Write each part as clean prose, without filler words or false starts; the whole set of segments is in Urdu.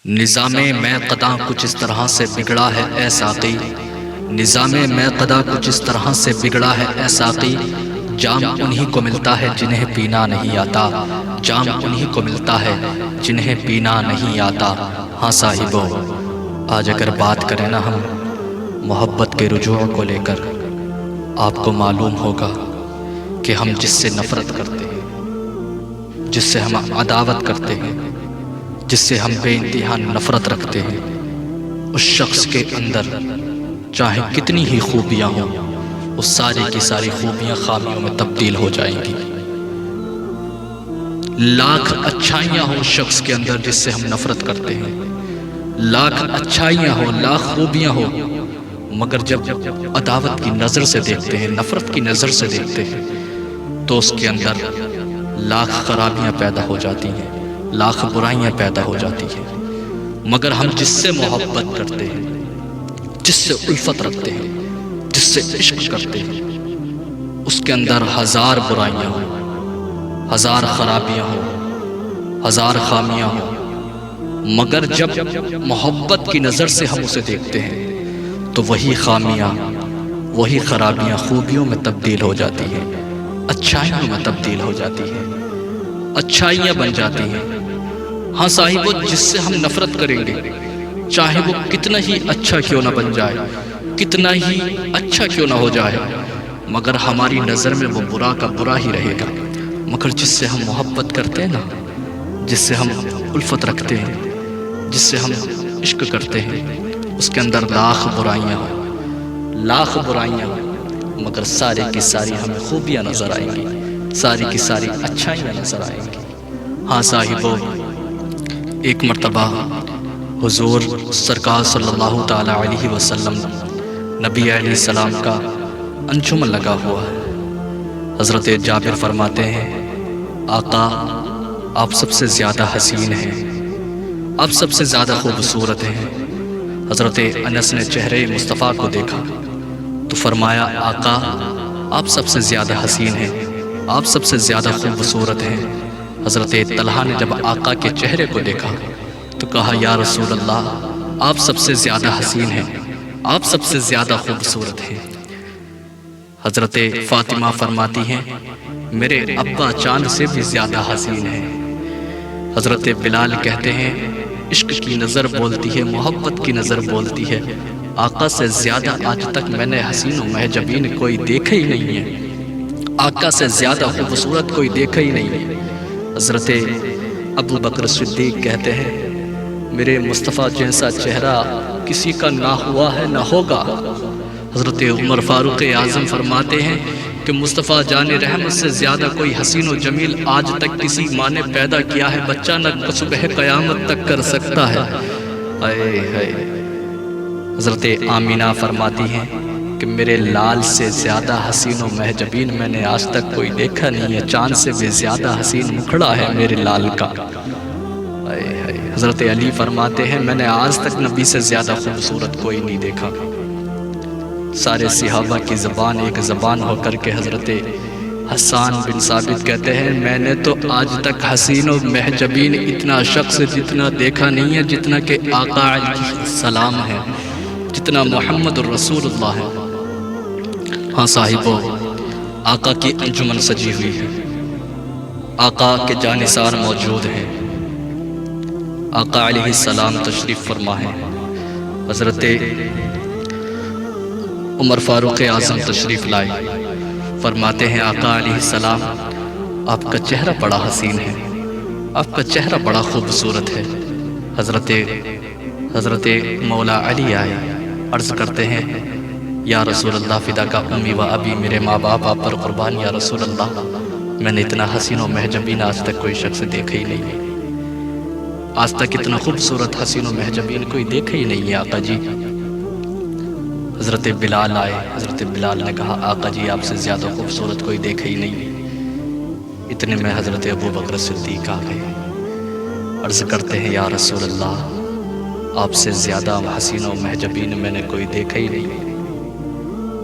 نظام میں قدا کچھ اس طرح سے بگڑا ہے اے ساقی، نظام میں قدا کچھ اس طرح سے بگڑا ہے اے ساقی، جام انہی کو ملتا ہے جنہیں پینا نہیں آتا، جام انہی کو ملتا ہے جنہیں پینا نہیں آتا۔ ہاں صاحبو، آج اگر بات کریں نا ہم محبت کے رجوع کو لے کر، آپ کو معلوم ہوگا کہ ہم جس سے نفرت کرتے ہیں، جس سے ہم عداوت کرتے ہیں، جس سے ہم بے انتہا نفرت رکھتے ہیں، اس شخص کے اندر چاہے کتنی ہی خوبیاں ہوں، وہ ساری کی ساری خوبیاں خامیوں میں تبدیل ہو جائیں گی۔ لاکھ اچھائیاں ہوں اس شخص کے اندر جس سے ہم نفرت کرتے ہیں، لاکھ اچھائیاں ہوں، لاکھ خوبیاں ہوں، مگر جب عداوت کی نظر سے دیکھتے ہیں، نفرت کی نظر سے دیکھتے ہیں، تو اس کے اندر لاکھ خرابیاں پیدا ہو جاتی ہیں، لاکھ برائیاں پیدا ہو جاتی ہیں۔ مگر ہم جس سے محبت کرتے ہیں، جس سے الفت رکھتے ہیں، جس سے عشق کرتے ہیں، اس کے اندر ہزار برائیاں ہوں، ہزار خرابیاں ہوں، ہزار خامیاں ہوں، مگر جب محبت کی نظر سے ہم اسے دیکھتے ہیں تو وہی خامیاں، وہی خرابیاں خوبیوں میں تبدیل ہو جاتی ہیں، اچھائیوں میں تبدیل ہو جاتی ہیں، اچھائیاں بن جاتی ہیں۔ ہاں صاحبو، جس سے ہم نفرت کریں گے، چاہے وہ کتنا ہی اچھا کیوں نہ بن جائے، کتنا ہی اچھا کیوں نہ ہو جائے، مگر ہماری نظر میں وہ برا کا برا ہی رہے گا۔ مگر جس سے ہم محبت کرتے ہیں نا، جس سے ہم الفت رکھتے ہیں، جس سے ہم عشق کرتے ہیں، اس کے اندر لاکھ برائیاں ہوں، لاکھ برائیاں ہوں، مگر ساری کی ساری ہمیں خوبیاں نظر آئیں گی، ساری کی ساری اچھائیاں نظر آئیں گی۔ ہاں صاحبو، ایک مرتبہ حضور سرکار صلی اللہ تعالیٰ علیہ وسلم نبی علیہ السلام کا انجمن لگا ہوا ہے۔ حضرت جابر فرماتے ہیں، آقا آپ سب سے زیادہ حسین ہیں، آپ سب سے زیادہ خوبصورت ہیں۔ حضرت انس نے چہرے مصطفیٰ کو دیکھا تو فرمایا، آقا آپ سب سے زیادہ حسین ہیں، آپ سب سے زیادہ خوبصورت ہیں۔ حضرت طلحہ نے جب آقا کے چہرے کو دیکھا تو کہا، یا رسول اللہ آپ سب سے زیادہ حسین ہیں، آپ سب سے زیادہ خوبصورت ہیں۔ حضرت فاطمہ فرماتی ہیں، میرے ابا چاند سے بھی زیادہ حسین ہیں۔ حضرت بلال کہتے ہیں، عشق کی نظر بولتی ہے، محبت کی نظر بولتی ہے، آقا سے زیادہ آج تک میں نے حسین و محجبین کوئی دیکھا ہی نہیں ہے، آقا سے زیادہ خوبصورت کوئی دیکھا ہی نہیں ہے۔ حضرت ابو بکر صدیق کہتے ہیں، میرے مصطفیٰ جیسا چہرہ کسی کا نہ ہوا ہے نہ ہوگا۔ حضرت عمر فاروق اعظم فرماتے ہیں کہ مصطفیٰ جان رحمت سے زیادہ کوئی حسین و جمیل آج تک کسی ماں نے پیدا کیا ہے، بچہ نہ صبح قیامت تک کر سکتا ہے۔ حضرت آمینہ فرماتی ہیں کہ میرے لال سے زیادہ حسین و محجبین میں نے آج تک کوئی دیکھا نہیں ہے، چاند سے بھی زیادہ حسین مکھڑا ہے میرے لال کا۔ حضرت علی فرماتے ہیں، میں نے آج تک نبی سے زیادہ خوبصورت کوئی نہیں دیکھا۔ سارے صحابہ کی زبان ایک زبان ہو کر کے حضرت حسان بن ثابت کہتے ہیں، میں نے تو آج تک حسین و محجبین اتنا شخص جتنا دیکھا نہیں ہے جتنا کہ آقا علیہ السلام ہے، جتنا محمد الرسول اللہ ہے۔ ہاں صاحبو، آقا کی انجمن سجی ہوئی ہے، آقا کے جانثار موجود ہیں، آقا علیہ السلام تشریف فرما ہے۔ حضرت عمر فاروق اعظم تشریف لائے، فرماتے ہیں، آقا علیہ السلام آپ کا چہرہ بڑا حسین ہے، آپ کا چہرہ بڑا خوبصورت ہے۔ حضرت مولا علی آئے، عرض کرتے ہیں، یا رسول اللہ فدا کا امی و ابی، میرے ماں باپ آپ پر قربان یا رسول اللہ، میں نے اتنا حسین و محجبین آج تک کوئی شخص دیکھا ہی نہیں ہے، آج تک اتنا خوبصورت حسین و محجبین کوئی دیکھا ہی نہیں ہے آقا جی۔ حضرت بلال آئے، حضرت بلال نے کہا، آقا جی آپ سے زیادہ خوبصورت کوئی دیکھا ہی نہیں ہے۔ اتنے میں حضرت ابو بکر صدیق آ گئے، عرض کرتے ہیں، یا رسول اللہ آپ سے زیادہ حسین و محجبین میں نے کوئی دیکھا ہی نہیں ہے۔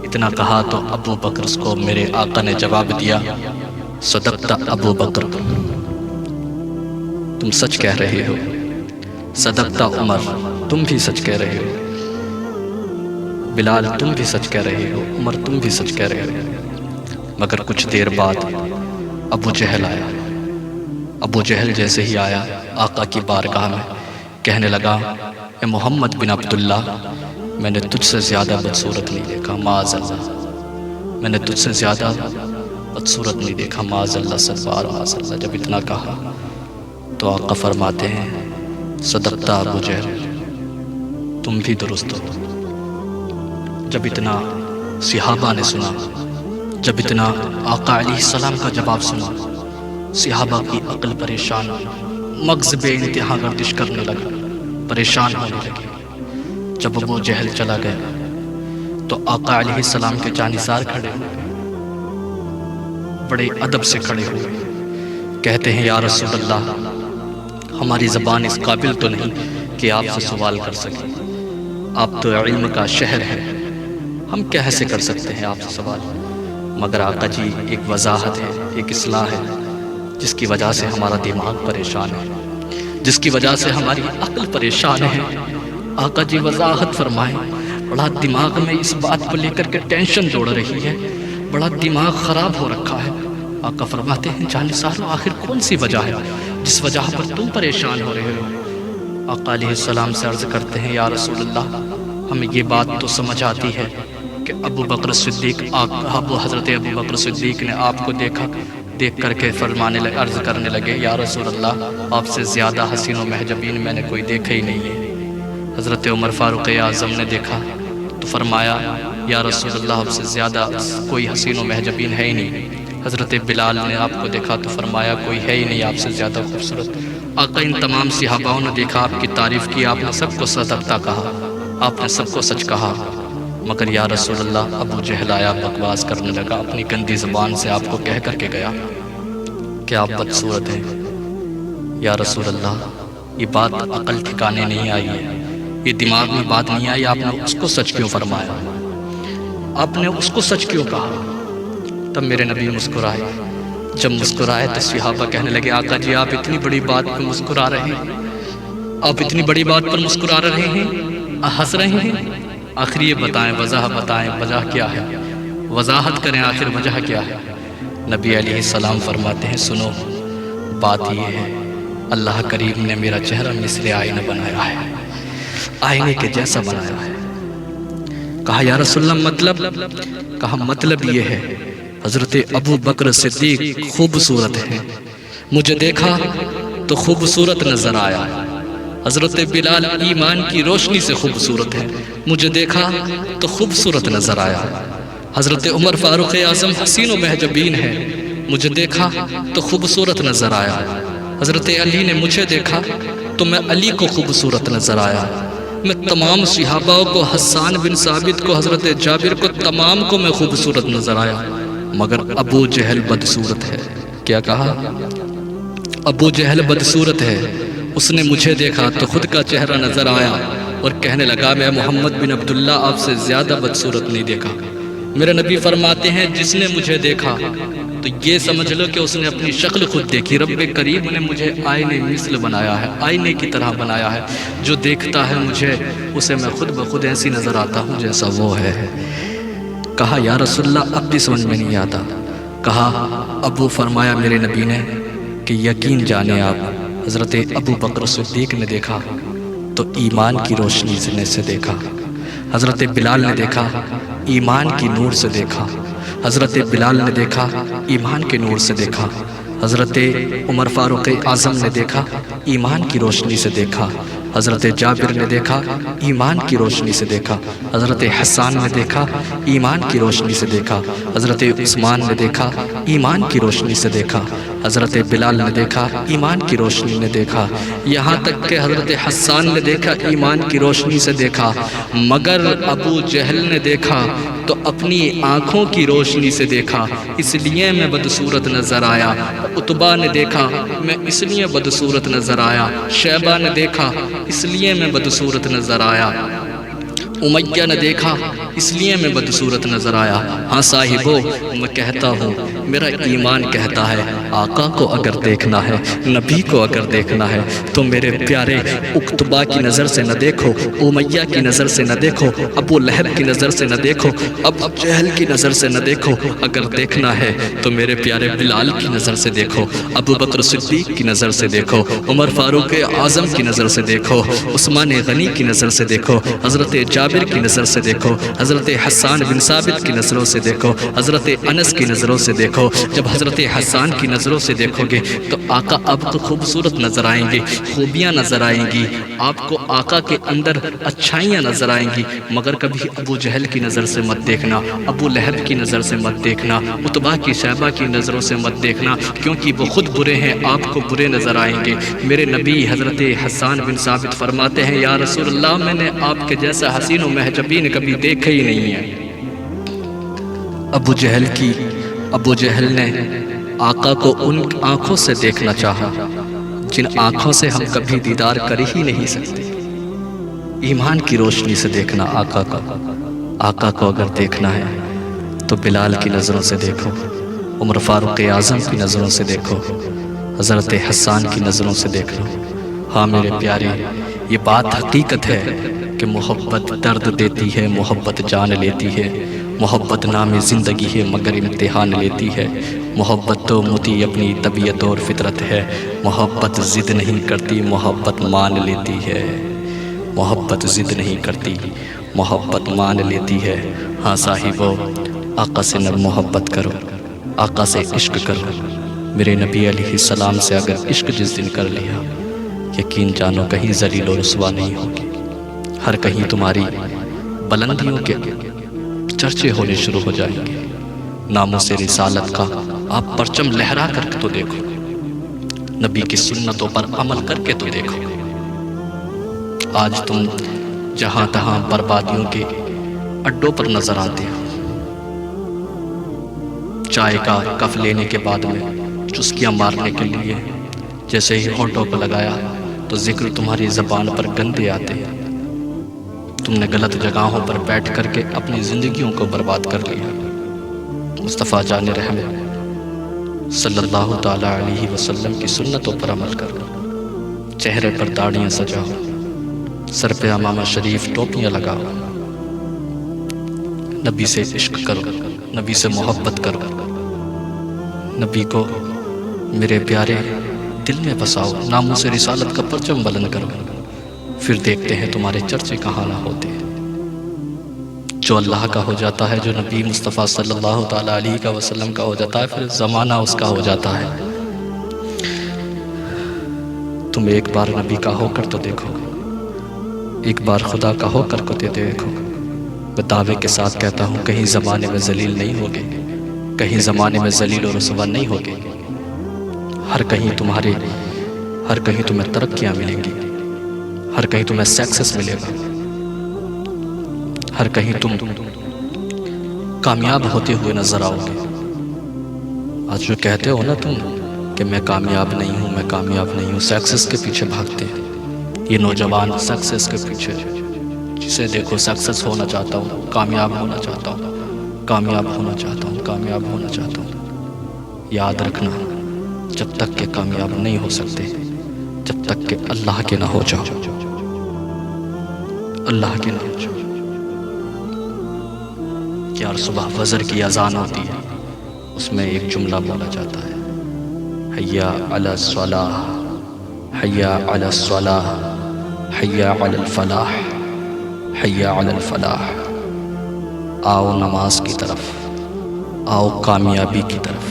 اتنا کہا تو ابو بکر کو میرے آقا نے جواب دیا، صدقت ابو بکر، تم سچ کہہ رہے ہو، صدقتا عمر، تم بھی سچ کہہ رہے ہو، بلال تم بھی سچ کہہ رہے ہو، عمر تم بھی سچ کہہ رہے ہو۔ مگر کچھ دیر بعد ابو جہل آیا۔ ابو جہل جیسے ہی آیا آقا کی بارگاہ میں کہنے لگا، اے محمد بن عبداللہ، میں نے تجھ سے زیادہ بدصورت نہیں دیکھا، معاذ اللہ، میں نے تجھ سے زیادہ بدصورت نہیں دیکھا، معاذ اللہ، سربار معاذ اللہ۔ جب اتنا کہا تو آقا فرماتے ہیں، صدقتا ابو جہل، تم بھی درست ہو۔ جب اتنا صحابہ نے سنا، جب اتنا آقا علیہ السلام کا جواب سنا، صحابہ کی عقل پریشان، مغز بے انتہا گردش کرنے لگا، پریشان ہونے لگے۔ جب ابو جہل چلا گیا تو آقا علیہ السلام کے جانثار کھڑے ہوئے، بڑے ادب سے کھڑے ہوئے، کہتے ہیں، یا رسول اللہ، ہماری زبان اس قابل تو نہیں کہ آپ سے سوال کر سکیں، آپ تو علم کا شہر ہے، ہم کیسے کر سکتے ہیں آپ سے سوال؟ مگر آقا جی، ایک وضاحت ہے، ایک اصلاح ہے، جس کی وجہ سے ہمارا دماغ پریشان ہے، جس کی وجہ سے ہماری عقل پریشان ہے۔ آقا جی وضاحت فرمائیں، بڑا دماغ میں اس بات کو لے کر کے ٹینشن دوڑ رہی ہے، بڑا دماغ خراب ہو رکھا ہے۔ آقا فرماتے ہیں، جانثارو، آخر کون سی وجہ ہے جس وجہ پر تم پریشان ہو رہے ہو؟ آقا علیہ السلام سے عرض کرتے ہیں، یا رسول اللہ، ہمیں یہ بات تو سمجھ آتی ہے کہ ابو بکر صدیق، حضرت ابو بکر صدیق نے آپ کو دیکھ کر کے فرمانے لگے، عرض کرنے لگے، یا رسول اللہ، آپ سے زیادہ حسین و محجبین میں نے کوئی دیکھا ہی نہیں ہے۔ حضرت عمر فاروق اعظم نے دیکھا تو فرمایا، یا رسول اللہ، آپ سے زیادہ کوئی حسین و محجبین ہے ہی نہیں۔ حضرت بلال نے آپ کو دیکھا تو فرمایا، کوئی ہے ہی نہیں آپ سے زیادہ خوبصورت۔ آقا ان تمام صحاباؤں نے دیکھا، آپ کی تعریف کی، آپ نے سب کو صدقتا کہا، آپ نے سب کو سچ کہا، مگر یا رسول اللہ، ابو جہل آیا، بکواس کرنے لگا، اپنی گندی زبان سے آپ کو کہہ کر کے گیا کہ آپ بدصورت ہیں۔ یا رسول اللہ، یہ بات عقل ٹھکانے نہیں آئی ہے، یہ دماغ میں بات نہیں آئی، آپ نے اس کو سچ کیوں فرمایا؟ آپ نے اس کو سچ کیوں کہا؟ تب میرے نبی مسکرائے۔ جب مسکرائے تو صحابہ کہنے لگے، آقا جی، آپ اتنی بڑی بات پر مسکرا رہے ہیں، آپ اتنی بڑی بات پر مسکرا رہے ہیں، ہنس رہے ہیں، آخر یہ بتائیں، وجہ بتائیں، وجہ کیا ہے؟ وضاحت کریں، آخر وجہ کیا ہے؟ نبی علیہ السلام فرماتے ہیں، سنو، بات یہ ہے، اللہ کریم نے میرا چہرہ مثل آئینہ بنایا ہے، آئینے کے جیسا بنایا ہے۔ کہا، یا رسول اللہ، مطلب؟ کہا، مطلب یہ ہے، حضرت ابو بکر صدیق خوبصورت ہے، مجھے دیکھا تو خوبصورت نظر آیا۔ حضرت بلال ایمان کی روشنی سے خوبصورت ہے، مجھے دیکھا تو خوبصورت نظر آیا۔ حضرت عمر فاروق اعظم حسین و محجبین ہے، مجھے دیکھا تو خوبصورت نظر آیا۔ حضرت علی نے مجھے دیکھا تو میں علی کو خوبصورت نظر آیا۔ میں تمام صحابہ کو، حسان بن ثابت کو، حضرت جابر کو، تمام کو میں خوبصورت نظر آیا، مگر ابو جہل بدصورت ہے۔ کیا کہا؟ ابو جہل بدصورت ہے، اس نے مجھے دیکھا تو خود کا چہرہ نظر آیا اور کہنے لگا، میں محمد بن عبداللہ آپ سے زیادہ بدصورت نہیں دیکھا۔ میرے نبی فرماتے ہیں، جس نے مجھے دیکھا تو یہ سمجھ لو کہ اس نے اپنی شکل خود دیکھی۔ رب کریم نے مجھے آئینے مثل بنایا ہے، آئینے کی طرح بنایا ہے، جو دیکھتا ہے مجھے، اسے میں خود بخود ایسی نظر آتا ہوں جیسا وہ ہے۔ کہا، یا رسول اللہ، اب بھی سمجھ میں نہیں آتا۔ کہا، ابو فرمایا میرے نبی نے کہ یقین جانے آپ، حضرت ابو بکر صدیق نے دیکھا تو ایمان کی روشنی سے دیکھا، حضرت بلال نے دیکھا ایمان کی نور سے دیکھا، حضرت بلال نے دیکھا ایمان کے نور سے دیکھا، حضرت عمر فاروق اعظم نے دیکھا ایمان کی روشنی سے دیکھا، حضرت جابر نے دیکھا ایمان کی روشنی سے دیکھا، حضرت حسان نے دیکھا ایمان کی روشنی سے دیکھا، حضرت عثمان نے دیکھا ایمان کی روشنی سے دیکھا، حضرت بلال نے دیکھا ایمان کی روشنی نے دیکھا، یہاں تک کہ حضرت حسان نے دیکھا ایمان کی روشنی سے دیکھا، مگر ابو جہل نے دیکھا تو اپنی آنکھوں کی روشنی سے دیکھا، اس لیے میں بدصورت نظر آیا۔ عتبہ نے دیکھا، میں اس لیے بدصورت نظر آیا۔ شیبہ نے دیکھا، اس لیے میں بدصورت نظر آیا۔ امیہ نے دیکھا اس لیے میں بدصورت نظر آیا۔ ہاں صاحبو میں کہتا ہوں میرا ایمان کہتا ہے آقا کو اگر دیکھنا ہے، نبی کو اگر دیکھنا ہے تو میرے پیارے اقتبا کی نظر سے نہ دیکھو، امیہ کی نظر سے نہ دیکھو، ابو لہب کی نظر سے نہ دیکھو، ابو جہل کی نظر سے نہ دیکھو، اگر دیکھنا ہے تو میرے پیارے بلال کی نظر سے دیکھو، ابو بکر صدیق کی نظر سے دیکھو، عمر فاروق اعظم کی نظر سے دیکھو، عثمان غنی کی نظر سے دیکھو، حضرت جابر کی نظر سے دیکھو، حضرت حسان بن ثابت کی نظروں سے دیکھو، حضرت انس کی نظروں سے دیکھو۔ جب حضرت حسان کی نظروں سے دیکھو گے تو آقا آپ کو خوبصورت نظر آئیں گے، خوبیاں نظر آئیں گی، آپ کو آقا کے اندر اچھائیاں نظر آئیں گی، مگر کبھی ابو جہل کی نظر سے مت دیکھنا، ابو لہب کی نظر سے مت دیکھنا، عتبہ کی شیبہ کی نظروں سے مت دیکھنا، کیونکہ وہ خود برے ہیں، آپ کو برے نظر آئیں گے۔ میرے نبی حضرت حسان بن ثابت فرماتے ہیں یا رسول اللہ میں نے آپ کے جیسا حسین و محجبین کبھی دیکھا ہی نہیں ہے۔ ابو جہل نے آقا کو ان آنکھوں سے دیکھنا چاہا جن آنکھوں سے ہم کبھی دیدار کر ہی نہیں سکتے۔ ایمان کی روشنی سے دیکھنا آقا کو اگر دیکھنا ہے تو بلال کی نظروں سے دیکھو، عمر فاروق اعظم کی نظروں سے دیکھو، حضرت حسان کی نظروں سے دیکھ لو۔ ہاں میرے پیارے، یہ بات حقیقت ہے کہ محبت درد دیتی ہے، محبت جان لیتی ہے، محبت نام زندگی ہے مگر امتحان لیتی ہے، محبت تو متی اپنی طبیعت اور فطرت ہے، محبت ضد نہیں کرتی محبت مان لیتی ہے، محبت ضد نہیں کرتی محبت مان لیتی ہے۔ ہاں صاحبو آقا سے نہ محبت کرو، آقا سے عشق کرو۔ میرے نبی علیہ السلام سے اگر عشق جس دن کر لیا، یقین جانو کہیں ذلیل و رسوا نہیں ہوگی، ہر کہیں تمہاری بلندیوں کے چرچے ہونے شروع ہو جائیں گے۔ ناموں سے رسالت کا آپ پرچم لہرا کر کے تو دیکھو، نبی کی سنتوں پر عمل کر کے تو دیکھو۔ آج تم جہاں تہاں بربادیوں کے اڈوں پر نظر آتے ہو، چائے کا کف لینے کے بعد میں چسکیاں مارنے کے لیے جیسے ہی ہونٹوں کو لگایا تو ذکر تمہاری زبان پر گندے آتے ہیں۔ تم نے غلط جگہوں پر بیٹھ کر کے اپنی زندگیوں کو برباد کر لیا۔ مصطفیٰ جان رحمت صلی اللہ تعالیٰ علیہ وسلم کی سنتوں پر عمل کرو، چہرے پر داڑیاں سجاؤ، سر پہ امامہ شریف ٹوپیاں لگاؤ، نبی سے عشق کرو، نبی سے محبت کرو، نبی کو میرے پیارے دل میں بساؤ، ناموں سے رسالت کا پرچم بلند کرو، پھر دیکھتے ہیں تمہارے چرچے کہاں نہ ہوتے ہیں۔ جو اللہ کا ہو جاتا ہے، جو نبی مصطفیٰ صلی اللہ تعالیٰ علیہ وسلم کا ہو جاتا ہے، پھر زمانہ اس کا ہو جاتا ہے۔ تم ایک بار نبی کا ہو کر تو دیکھو، ایک بار خدا کا ہو کر کو دیکھو۔ میں دعوے کے ساتھ کہتا ہوں کہیں زمانے میں ذلیل نہیں ہوگے، کہیں زمانے میں ذلیل و رسوا نہیں ہوگے، ہر کہیں تمہیں ترقیاں ملیں گی، ہر کہیں تمہیں سکسس ملے گا، ہر کہیں تم کامیاب ہوتے ہوئے نظر آؤ گے۔ آج جو کہتے ہو نا تم کہ میں کامیاب نہیں ہوں، میں کامیاب نہیں ہوں، سکسس کے پیچھے بھاگتے ہیں یہ نوجوان، سکسس کے پیچھے، جسے دیکھو سکسس ہونا چاہتا ہوں، کامیاب ہونا چاہتا ہوں، کامیاب ہونا چاہتا ہوں، کامیاب ہونا چاہتا ہوں۔ یاد رکھنا جب تک کہ کامیاب نہیں ہو سکتے جب تک کہ اللہ کے نہ ہو جاؤ، اللہ کے نہ ہو جاؤ۔ یار صبح فجر کی اذان ہوتی ہے، اس میں ایک جملہ بولا جاتا ہے، حیا علی الصلاح، حیا علی الصلاح، حیا علی الفلاح، حیا علی الفلاح۔ آؤ نماز کی طرف، آؤ کامیابی کی طرف۔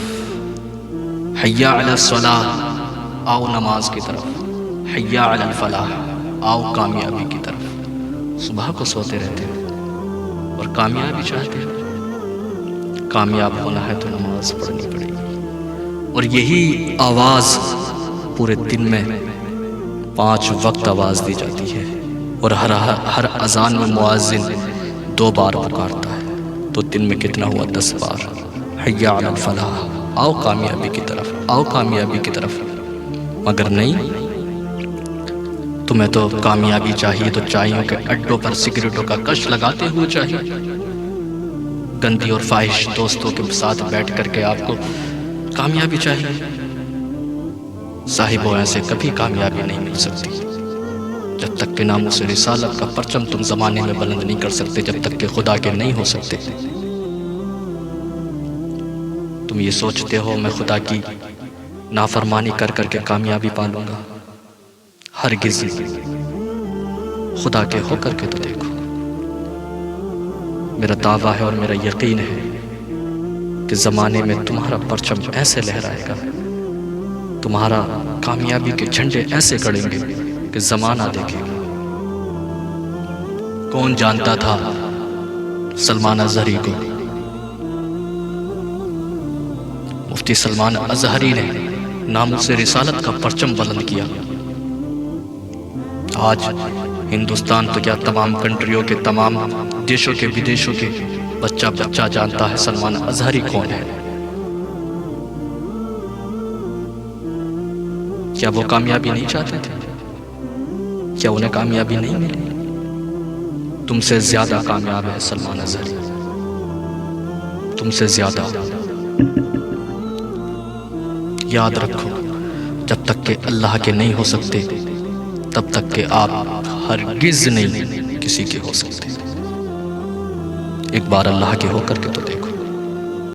حیا علی الصلاح، آؤ نماز کی طرف، حیا علی الفلاح، آؤ کامیابی کی طرف۔ صبح کو سوتے رہتے ہیں اور کامیابی چاہتے ہیں، کامیاب ہونا ہے تو نماز پڑھنی پڑے گی، اور یہی آواز پورے دن میں 5 وقت آواز دی جاتی ہے، اور ہر اذان میں مؤذن 2 بار پکارتا ہے، تو دن میں کتنا ہوا؟ 10 بار۔ حیا علی الفلاح، آؤ کامیابی کی طرف، آؤ کامیابی کی طرف۔ مگر نہیں، تمہیں تو کامیابی چاہیے تو چائیوں کے اڈوں پر سگریٹوں کا کش لگاتے ہوئے چاہیے، گندی اور فاحش دوستوں کے ساتھ بیٹھ کر کے آپ کو کامیابی چاہیے۔ صاحبوں، ایسے کبھی کامیابی نہیں مل سکتی جب تک کہ ناموس رسالت کا پرچم تم زمانے میں بلند نہیں کر سکتے، جب تک کہ خدا کے نہیں ہو سکتے۔ تم یہ سوچتے ہو میں خدا کی نافرمانی کر کر کے کامیابی پالوں گا؟ ہرگز نہیں۔ خدا کے ہو کر کے تو دیکھو۔ میرا دعویٰ ہے اور میرا یقین ہے کہ زمانے میں تمہارا پرچم ایسے لہرائے گا، تمہارا کامیابی کے جھنڈے ایسے گڑیں گے کہ زمانہ دیکھے گا۔ کون جانتا تھا سلمان اظہری کو؟ مفتی سلمان اظہری نے ناموس رسالت کا پرچم بلند کیا۔ آج ہندوستان تو کیا تمام کنٹریوں کے، تمام دیشوں کے، بدیشوں کے بچہ جانتا ہے سلمان اظہری کون ہے۔ کیا وہ کامیابی نہیں چاہتے تھے؟ کیا انہیں کامیابی نہیں ملی؟ تم سے زیادہ کامیاب ہے سلمان اظہری، تم سے زیادہ۔ یاد رکھو، جب تک کہ اللہ کے نہیں ہو سکتے تب تک کہ آپ ہرگز نہیں کسی کے ہو سکتے۔ ایک بار اللہ کے ہو کر کے تو دیکھو۔